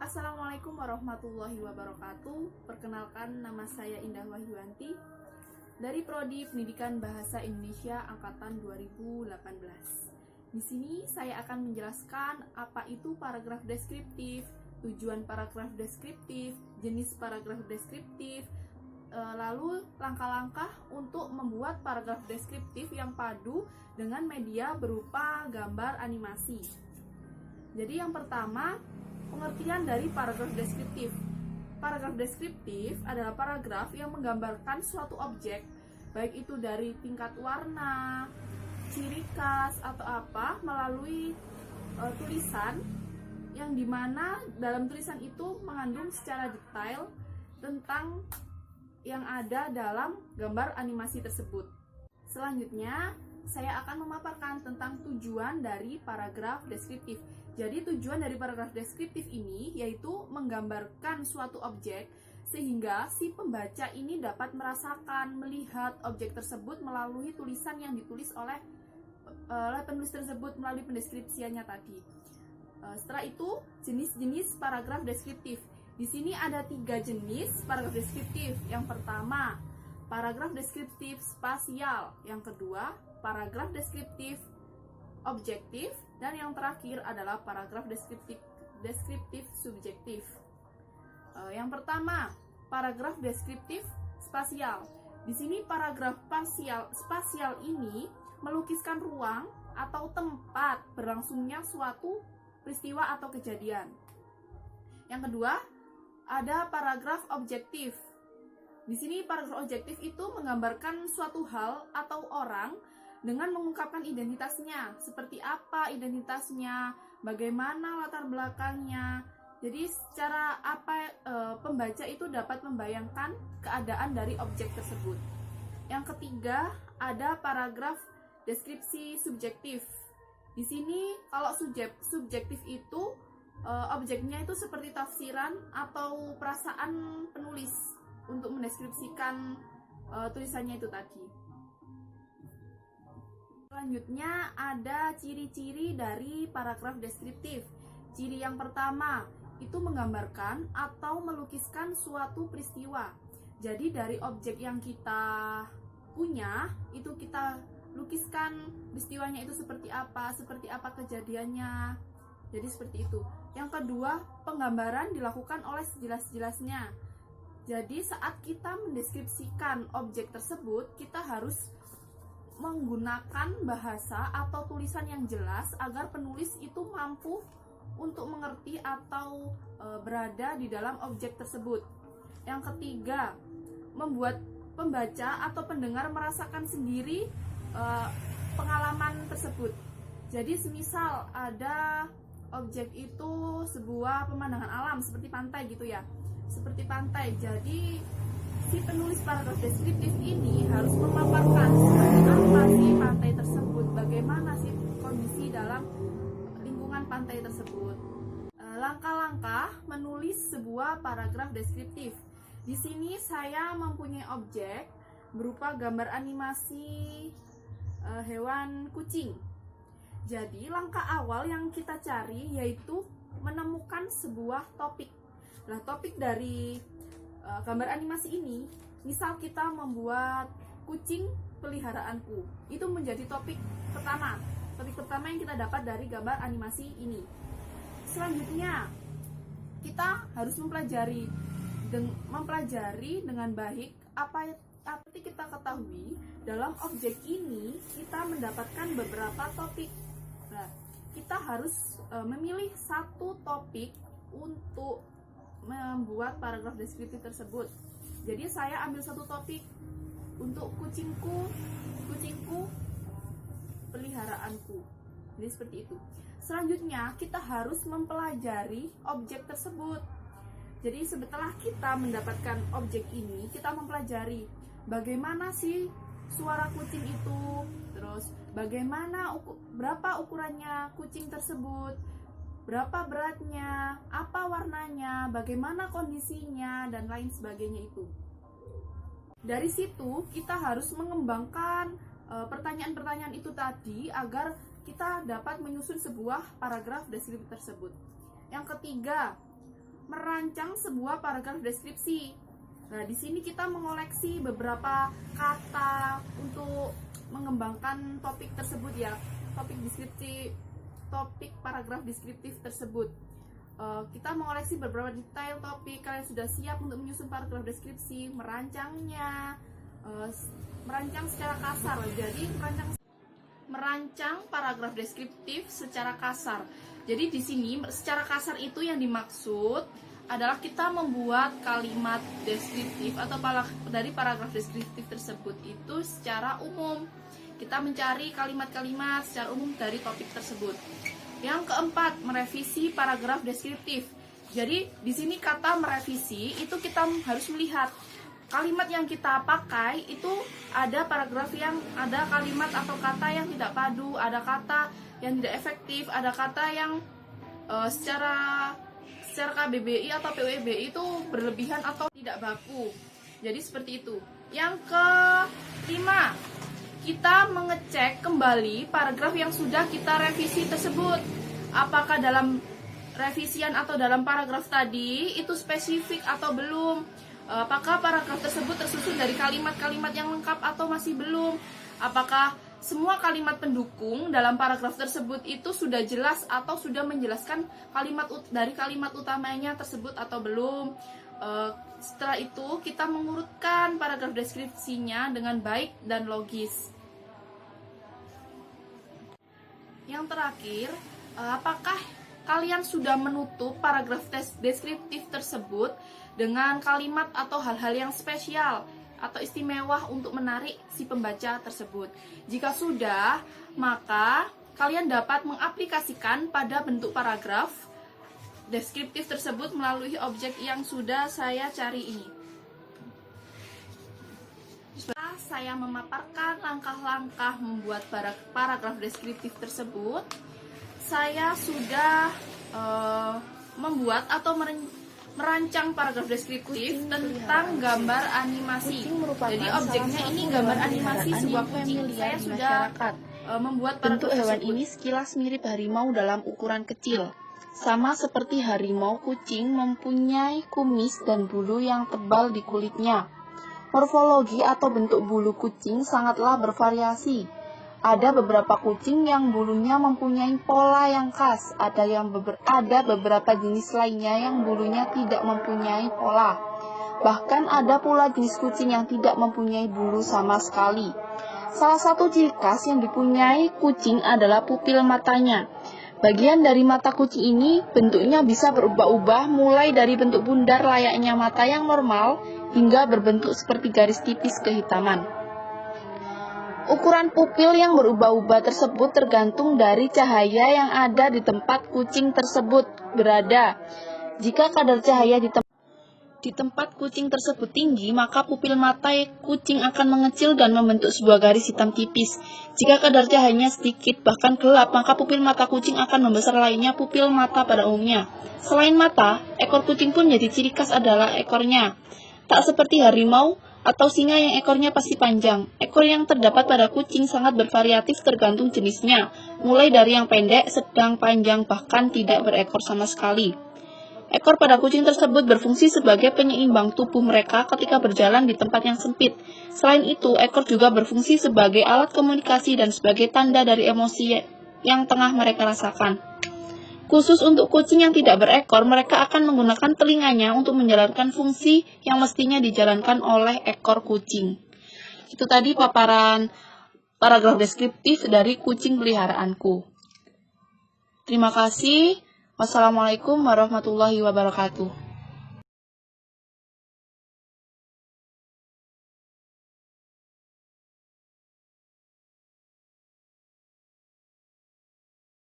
Assalamualaikum warahmatullahi wabarakatuh. Perkenalkan, nama saya Indah Wahyuanti dari Prodi Pendidikan Bahasa Indonesia Angkatan 2018. Di sini saya akan menjelaskan apa itu paragraf deskriptif, tujuan paragraf deskriptif, jenis paragraf deskriptif, lalu langkah-langkah untuk membuat paragraf deskriptif yang padu dengan media berupa gambar animasi. Jadi yang pertama, pengertian dari paragraf deskriptif. Paragraf deskriptif adalah paragraf yang menggambarkan suatu objek, baik itu dari tingkat warna, ciri khas, atau apa, melalui tulisan yang dimana dalam tulisan itu mengandung secara detail tentang yang ada dalam gambar animasi tersebut. Selanjutnya, saya akan memaparkan tentang tujuan dari paragraf deskriptif. Jadi tujuan dari paragraf deskriptif ini yaitu menggambarkan suatu objek sehingga si pembaca ini dapat merasakan, melihat objek tersebut melalui tulisan yang ditulis oleh penulis tersebut melalui pendeskripsiannya tadi. Setelah itu, jenis-jenis paragraf deskriptif. Di sini ada 3 jenis paragraf deskriptif. Yang pertama, paragraf deskriptif spasial. Yang kedua, paragraf deskriptif objektif, dan yang terakhir adalah paragraf deskriptif subjektif. Yang pertama, paragraf deskriptif spasial. Di sini paragraf spasial ini melukiskan ruang atau tempat berlangsungnya suatu peristiwa atau kejadian. Yang kedua, ada paragraf objektif. Di sini paragraf objektif itu menggambarkan suatu hal atau orang dengan mengungkapkan identitasnya, seperti apa identitasnya, bagaimana latar belakangnya. Jadi secara pembaca itu dapat membayangkan keadaan dari objek tersebut. Yang ketiga, ada paragraf deskripsi subjektif. Di sini kalau subjektif itu objeknya itu seperti tafsiran atau perasaan penulis untuk mendeskripsikan tulisannya itu tadi. Selanjutnya ada ciri-ciri dari paragraf deskriptif. Ciri yang pertama itu menggambarkan atau melukiskan suatu peristiwa. Jadi dari objek yang kita punya itu kita lukiskan peristiwanya itu seperti apa kejadiannya. Jadi seperti itu. Yang kedua, penggambaran dilakukan oleh sejelas-jelasnya. Jadi saat kita mendeskripsikan objek tersebut, kita harus menggunakan bahasa atau tulisan yang jelas agar penulis itu mampu untuk mengerti atau berada di dalam objek tersebut. Yang ketiga, membuat pembaca atau pendengar merasakan sendiri pengalaman tersebut. Jadi semisal ada objek itu sebuah pemandangan alam seperti pantai gitu ya. Seperti pantai. Jadi si penulis paragraf deskriptif ini harus memaparkan seperti apa sih pantai tersebut, bagaimana sih kondisi dalam lingkungan pantai tersebut. Langkah-langkah menulis sebuah paragraf deskriptif. Di sini saya mempunyai objek berupa gambar animasi hewan kucing. Jadi langkah awal yang kita cari yaitu menemukan sebuah topik. Nah, topik dari gambar animasi ini, misal kita membuat kucing peliharaanku, itu menjadi topik pertama yang kita dapat dari gambar animasi ini. Selanjutnya, kita harus mempelajari dengan baik apa yang kita ketahui dalam objek ini. Kita mendapatkan beberapa topik. Nah, kita harus memilih satu topik untuk membuat paragraf deskriptif tersebut. Jadi saya ambil satu topik untuk kucingku peliharaanku. Jadi seperti itu. Selanjutnya kita harus mempelajari objek tersebut. Jadi setelah kita mendapatkan objek ini, kita mempelajari bagaimana sih suara kucing itu, terus berapa ukurannya kucing tersebut, berapa beratnya, apa warnanya, bagaimana kondisinya, dan lain sebagainya itu. Dari situ kita harus mengembangkan pertanyaan-pertanyaan itu tadi agar kita dapat menyusun sebuah paragraf deskriptif tersebut. Yang ketiga, merancang sebuah paragraf deskripsi. Nah, di sini kita mengoleksi beberapa kata untuk mengembangkan topik tersebut ya, topik paragraf deskriptif tersebut. Kita mengoleksi beberapa detail topik. Kalian sudah siap untuk menyusun paragraf deskripsi, merancangnya, merancang secara kasar. Jadi merancang paragraf deskriptif secara kasar. Jadi di sini secara kasar itu yang dimaksud adalah kita membuat kalimat deskriptif atau dari paragraf deskriptif tersebut itu secara umum. Kita mencari kalimat-kalimat secara umum dari topik tersebut. Yang keempat, merevisi paragraf deskriptif. Jadi di sini kata merevisi itu kita harus melihat kalimat yang kita pakai itu ada kalimat atau kata yang tidak padu, ada kata yang tidak efektif, ada kata yang secara KBBI atau PUBI itu berlebihan atau tidak baku. Jadi seperti itu. Yang kelima, kita mengecek kembali paragraf yang sudah kita revisi tersebut. Apakah dalam revisian atau dalam paragraf tadi itu spesifik atau belum? Apakah paragraf tersebut tersusun dari kalimat-kalimat yang lengkap atau masih belum? Apakah semua kalimat pendukung dalam paragraf tersebut itu sudah jelas atau sudah menjelaskan kalimat utamanya tersebut atau belum? Setelah itu kita mengurutkan paragraf deskripsinya dengan baik dan logis. Yang terakhir, apakah kalian sudah menutup paragraf deskriptif tersebut dengan kalimat atau hal-hal yang spesial atau istimewa untuk menarik si pembaca tersebut? Jika sudah, maka kalian dapat mengaplikasikan pada bentuk paragraf deskriptif tersebut melalui objek yang sudah saya cari ini. Setelah saya memaparkan langkah-langkah membuat paragraf deskriptif tersebut, saya sudah membuat atau merancang paragraf deskriptif tentang gambar animasi. Jadi objeknya ini gambar animasi sebuah kucing. Saya sudah membuat bentuk paragraf hewan ini sekilas mirip harimau dalam ukuran kecil. Sama seperti harimau, kucing mempunyai kumis dan bulu yang tebal di kulitnya. Morfologi atau bentuk bulu kucing sangatlah bervariasi. Ada beberapa kucing yang bulunya mempunyai pola yang khas, ada beberapa jenis lainnya yang bulunya tidak mempunyai pola. Bahkan ada pula jenis kucing yang tidak mempunyai bulu sama sekali. Salah satu ciri khas yang dipunyai kucing adalah pupil matanya. Bagian dari mata kucing ini bentuknya bisa berubah-ubah, mulai dari bentuk bundar layaknya mata yang normal hingga berbentuk seperti garis tipis kehitaman. Ukuran pupil yang berubah-ubah tersebut tergantung dari cahaya yang ada di tempat kucing tersebut berada. Jika kadar cahaya di tempat kucing tersebut tinggi, maka pupil mata kucing akan mengecil dan membentuk sebuah garis hitam tipis. Jika kadar cahayanya sedikit, bahkan gelap, maka pupil mata kucing akan membesar layaknya pupil mata pada umumnya. Selain mata, ekor kucing pun jadi ciri khas adalah ekornya. Tak seperti harimau atau singa yang ekornya pasti panjang. Ekor yang terdapat pada kucing sangat bervariatif tergantung jenisnya, mulai dari yang pendek, sedang, panjang, bahkan tidak berekor sama sekali. Ekor pada kucing tersebut berfungsi sebagai penyeimbang tubuh mereka ketika berjalan di tempat yang sempit. Selain itu, ekor juga berfungsi sebagai alat komunikasi dan sebagai tanda dari emosi yang tengah mereka rasakan. Khusus untuk kucing yang tidak berekor, mereka akan menggunakan telinganya untuk menjalankan fungsi yang mestinya dijalankan oleh ekor kucing. Itu tadi paparan paragraf deskriptif dari kucing peliharaanku. Terima kasih. Wassalamualaikum warahmatullahi wabarakatuh.